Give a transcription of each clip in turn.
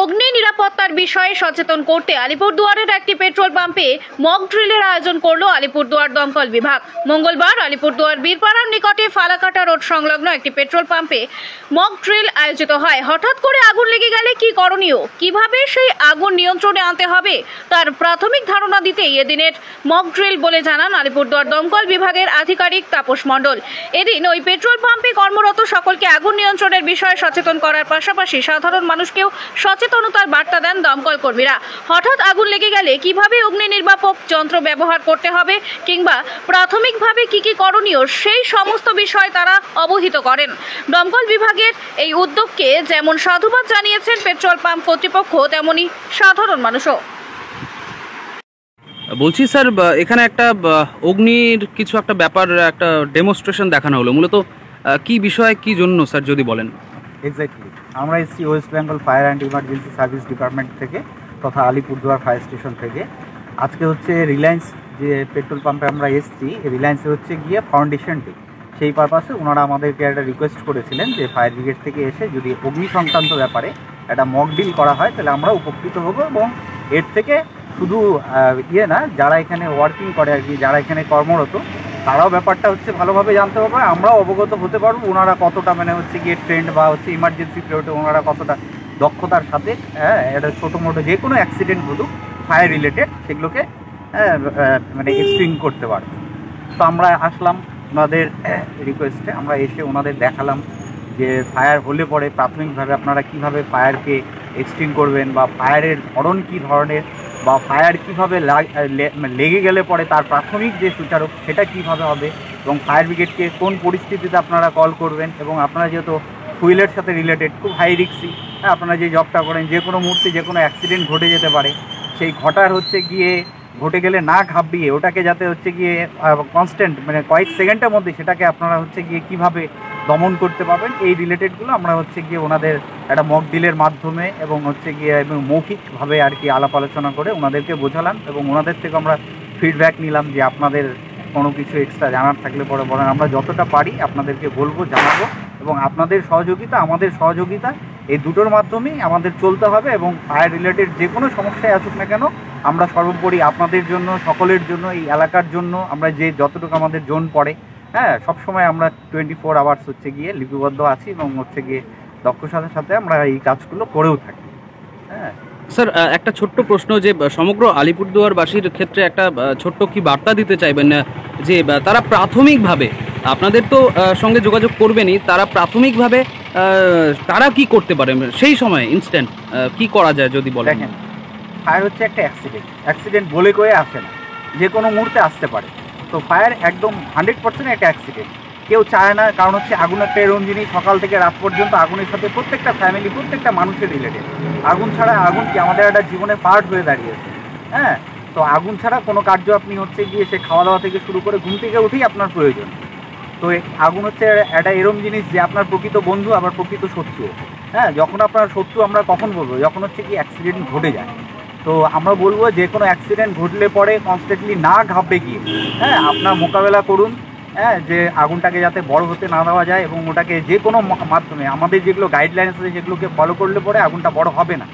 অগ্নি নিরাপত্তার বিষয়ে সচেতন করতে আলিপুরদুয়ারের একটি পেট্রোল পাম্পে মক ড্রিলের আয়োজন করল আলিপুরদুয়ার দমকল বিভাগ। মঙ্গলবার আলিপুরদুয়ার বীরপাড়ার নিকটে ফালাকাটা রোড সংলগ্ন একটি পেট্রোল পাম্পে মক ড্রিল আয়োজিত হয়। হঠাৎ করে আগুন লেগে গেলে কি করণীয়, কিভাবে সেই আগুন নিয়ন্ত্রণে আনতে হবে তার প্রাথমিক ধারণা দিতেই এদিনের মক ড্রিল বলে জানান আলিপুরদুয়ার দমকল বিভাগের আধিকারিক তাপস মণ্ডল। এদিন ওই পেট্রোল পাম্পে কর্মরত সকলকে আগুন নিয়ন্ত্রণের বিষয়ে সচেতন করার পাশাপাশি সাধারণ মানুষকেও সচেতনতার বার্তা দেন দমকল কর্মীরা। হঠাৎ আগুন লেগে গেলে কিভাবে অগ্নি নির্বাপক যন্ত্র ব্যবহার করতে হবে কিংবা প্রাথমিকভাবে কি করণীয় সেই সমস্ত বিষয় তারা অবহিত করেন। দমকল বিভাগের এই উদ্যোগকে যেমন সাধুবাদ জানিয়েছেন পেট্রোল পাম্প কর্তৃপক্ষ, তেমনি সাধারণ মানুষও। বলছি স্যার, এখানে একটা অগ্নির কিছু একটা ব্যাপার, একটা ডেমনস্ট্রেশন দেখানো হলো, মূলত কি বিষয়, কি জন্য স্যার যদি বলেন। এক্স্যাক্টলি, আমরা এসেছি West Bengal fire and emergency service department থেকে তথা আলিপুরদুয়ার ফায়ার স্টেশন থেকে। আজকে হচ্ছে রিলায়েন্স যে পেট্রোল পাম্পে আমরা এসেছি, রিলায়েন্সে হচ্ছে গিয়ে ফাউন্ডেশন ডে। সেই পারপাসে ওনারা আমাদেরকে একটা রিকোয়েস্ট করেছিলেন যে ফায়ার ব্রিগেড থেকে এসে যদি অগ্নি সংক্রান্ত ব্যাপারে একটা মক ড্রিল করা হয় তাহলে আমরা উপকৃত হব, এবং এর থেকে শুধু না, যারা এখানে ওয়ার্কিং করে আর কি, যারা এখানে কর্মরত, তারাও ব্যাপারটা হচ্ছে ভালোভাবে জানতে পারবে, আমরাও অবগত হতে পারবো ওনারা কতটা হচ্ছে গিয়ে ট্রেন্ড বা হচ্ছে ইমার্জেন্সি পিরিয়ডে ওনারা কতটা দক্ষতার সাথে একটা ছোটো মোটো যে কোনো অ্যাক্সিডেন্ট বলুক ফায়ার রিলেটেড সেগুলোকে এক্সপ্লেইন করতে পারবে। তো আমরা আসলাম ওনাদের রিকোয়েস্টে, আমরা এসে ওনাদের দেখালাম যে ফায়ার হলে পরে প্রাথমিকভাবে আপনারা কিভাবে ফায়ারকে এক্সটিং করবেন, বা ফায়ারের ধরন কী ধরনের, বা ফায়ার কীভাবে লেগে গেলে পরে তার প্রাথমিক যে সুচারক সেটা কীভাবে হবে, এবং ফায়ার ব্রিগেডকে কোন পরিস্থিতিতে আপনারা কল করবেন। এবং আপনারা যেহেতু ফুয়েলের সাথে রিলেটেড, খুব হাই রিস্কি, আপনারা যে জবটা করেন যে কোনো মুহূর্তে যে কোনো অ্যাক্সিডেন্ট ঘটে যেতে পারে, সেই ঘটার হচ্ছে গিয়ে ঘটে গেলে না ঘাবড়িয়ে ওটাকে যাতে হচ্ছে গিয়ে কনস্ট্যান্ট কয়েক সেকেন্ডের মধ্যে সেটাকে আপনারা হচ্ছে গিয়ে কীভাবে দমন করতে পারবেন, এই রিলেটেডগুলো আমরা হচ্ছে গিয়ে ওনাদের একটা মক ড্রিলের মাধ্যমে এবং হচ্ছে গিয়ে এবং মৌখিকভাবে আর কি আলাপ আলোচনা করে ওনাদেরকে বোঝালাম, এবং ওনাদের থেকে আমরা ফিডব্যাক নিলাম যে আপনাদের কোনো কিছু এক্সট্রা জানার থাকলে পরে বলেন, আমরা যতটা পারি আপনাদেরকে বলবো, জানাবো, এবং আপনাদের সহযোগিতা আমাদের সহযোগিতা এই দুটোর মাধ্যমেই আমাদের চলতে হবে। এবং ফায়ার রিলেটেড যে কোনো সমস্যায় আসুক না কেন আমরা সর্বোপরি আপনাদের জন্য, সকলের জন্য, এই এলাকার জন্য আমরা যে যতটুকু আমাদের জোন পড়ে, সবসময় আমরা 24 আওয়ার্স হচ্ছে গিয়ে লিপিবদ্ধ আছি, এবং হচ্ছে গিয়ে দক্ষতার সাথে আমরা এই কাজগুলো করেও থাকি। স্যার, একটা ছোট্ট প্রশ্ন, যে সমগ্র আলিপুরদুয়ারবাসীর ক্ষেত্রে একটা ছোট্ট কি বার্তা দিতে চাইবেন যে তারা প্রাথমিকভাবে আপনাদের তো সঙ্গে যোগাযোগ করবেনই, তারা প্রাথমিকভাবে তারা কি করতে পারে সেই সময় ইনস্ট্যান্ট কি করা যায় যদি বলেন। দেখেন, ফায়ার হচ্ছে একটা অ্যাক্সিডেন্ট বলে কয়ে আসে না, যে কোনো মুহূর্তে আসতে পারে। তো ফায়ার একদম 100% একটা অ্যাক্সিডেন্ট, কেউ চায় না, কারণ হচ্ছে আগুন একটা এরকম জিনিস, সকাল থেকে রাত পর্যন্ত আগুনের সাথে প্রত্যেকটা ফ্যামিলি, প্রত্যেকটা মানুষের রিলেটেড। আগুন ছাড়া, আগুন কি আমাদের একটা জীবনের পার্ট হয়ে দাঁড়িয়েছে। তো আগুন ছাড়া কোনো কার্য আপনি হচ্ছে গিয়ে সে খাওয়া দাওয়া থেকে শুরু করে ঘুম থেকে উঠেই আপনার প্রয়োজন। তো আগুন হচ্ছে একটা এরকম জিনিস যে আপনার প্রকৃত বন্ধু আবার প্রকৃত শত্রু। যখন আপনার শত্রু আমরা কখন বলবো, যখন হচ্ছে কি অ্যাক্সিডেন্ট ঘটে যায়। তো আমরা বলবো যে কোনো অ্যাক্সিডেন্ট ঘটলে পরে কনস্ট্যান্টলি না ঘাবড়ে গিয়ে আপনার মোকাবেলা করুন, যে আগুনটাকে যাতে বড় হতে না দেওয়া যায়, এবং ওটাকে যে কোনো মাধ্যমে আমাদের যেগুলো গাইডলাইন্স আছে সেগুলোকে ফলো করলে পরে আগুনটা বড় হবে না।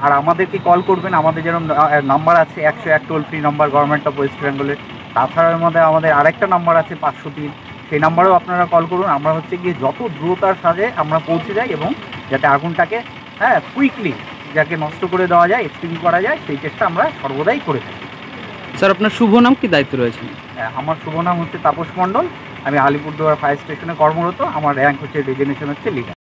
আর আমাদেরকে কল করবেন, আমাদের যেরকম নাম্বার আছে 101 toll free number government of West বেঙ্গলের, তাছাড়ার মধ্যে আমাদের আরেকটা নাম্বার আছে 503, সেই নাম্বারেও আপনারা কল করুন। আমরা হচ্ছে গিয়ে যত দ্রুততার সাথে আমরা পৌঁছে যাই, এবং যাতে আগুনটাকে কুইকলি যাকে নষ্ট করে দেওয়া যায়, এক্সটিংগুইশ করা যায়, সেই চেষ্টা আমরা সর্বদাই করে থাকি। স্যার, আপনার শুভ নাম, কি দায়িত্ব রয়েছে? আমার শুভ নাম হচ্ছে তাপস মণ্ডল, আমি আলিপুরদুয়ার ফায়ার স্টেশনে কর্মরত, আমার র্যাঙ্ক হচ্ছে ডেজিগনেশন হচ্ছে লিডার।